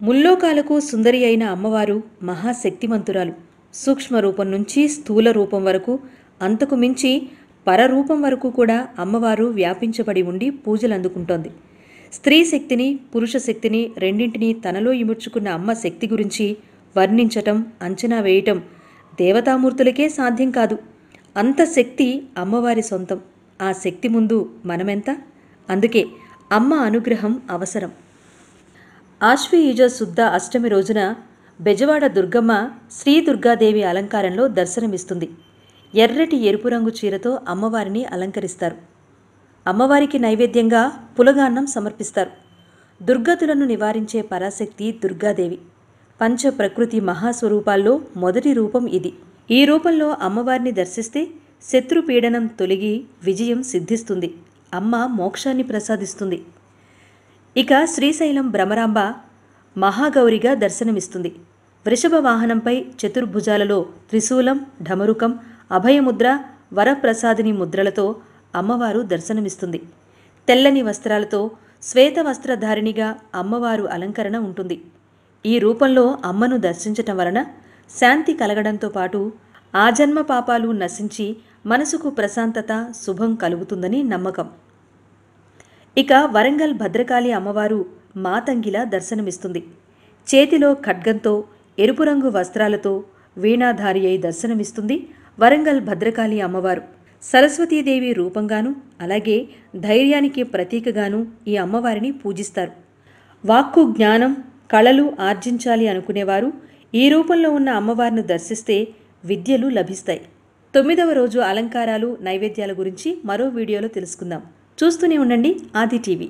ముల్లోకాలకు సుందరి అయిన అమ్మవారు మహాశక్తిమంతురాలు. సూక్ష్మ రూపం నుంచి స్థూల రూపం వరకు, అంతకు మించి పరరూపం వరకు కూడా అమ్మవారు వ్యాపించబడి ఉండి పూజలు అందుకుంటోంది. స్త్రీ శక్తిని, పురుష శక్తిని రెండింటినీ తనలో ఇముడ్చుకున్న అమ్మ శక్తి గురించి వర్ణించటం, అంచనా వేయటం దేవతామూర్తులకే సాధ్యం కాదు. అంత శక్తి అమ్మవారి సొంతం. ఆ శక్తి ముందు మనమెంత? అందుకే అమ్మ అనుగ్రహం అవసరం. ఆశ్వయుజ శుద్ధ అష్టమి రోజున బెజవాడ దుర్గమ్మ శ్రీ దుర్గాదేవి అలంకారంలో దర్శనమిస్తుంది. ఎర్రటి ఎరుపు రంగు చీరతో అమ్మవారిని అలంకరిస్తారు. అమ్మవారికి నైవేద్యంగా పులగాన్నం సమర్పిస్తారు. దుర్గతులను నివారించే పరాశక్తి దుర్గాదేవి. పంచ ప్రకృతి మహాస్వరూపాల్లో మొదటి రూపం ఇది. ఈ రూపంలో అమ్మవారిని దర్శిస్తే శత్రుపీడనం తొలగి విజయం సిద్ధిస్తుంది. అమ్మ మోక్షాన్ని ప్రసాదిస్తుంది. ఇక శ్రీశైలం భ్రమరాంబ మహాగౌరిగా దర్శనమిస్తుంది. వృషభ వాహనంపై చతుర్భుజాలలో త్రిశూలం, ఢమరుకం, అభయముద్ర, వరప్రసాదిని ముద్రలతో అమ్మవారు దర్శనమిస్తుంది. తెల్లని వస్త్రాలతో శ్వేత వస్త్రధారిణిగా అమ్మవారు అలంకరణ ఉంటుంది. ఈ రూపంలో అమ్మను దర్శించటం వలన శాంతి కలగడంతో పాటు ఆజన్మ పాపాలు నశించి మనసుకు ప్రశాంతత, శుభం కలుగుతుందని నమ్మకం. ఇక వరంగల్ భద్రకాళి అమ్మవారు మాతంగిలా దర్శనమిస్తుంది. చేతిలో ఖడ్గంతో, ఎరుపు రంగు వస్త్రాలతో వీణాధారి అయి దర్శనమిస్తుంది వరంగల్ భద్రకాళి అమ్మవారు. సరస్వతీదేవి రూపంగాను, అలాగే ధైర్యానికి ప్రతీకగాను ఈ అమ్మవారిని పూజిస్తారు. వాక్కు జ్ఞానం, కళలు ఆర్జించాలి అనుకునేవారు ఈ రూపంలో ఉన్న అమ్మవారిని దర్శిస్తే విద్యలు లభిస్తాయి. 9వ రోజు అలంకారాలు, నైవేద్యాల గురించి మరో వీడియోలో తెలుసుకుందాం. చూస్తూనే ఉండండి ఆది టీవీ.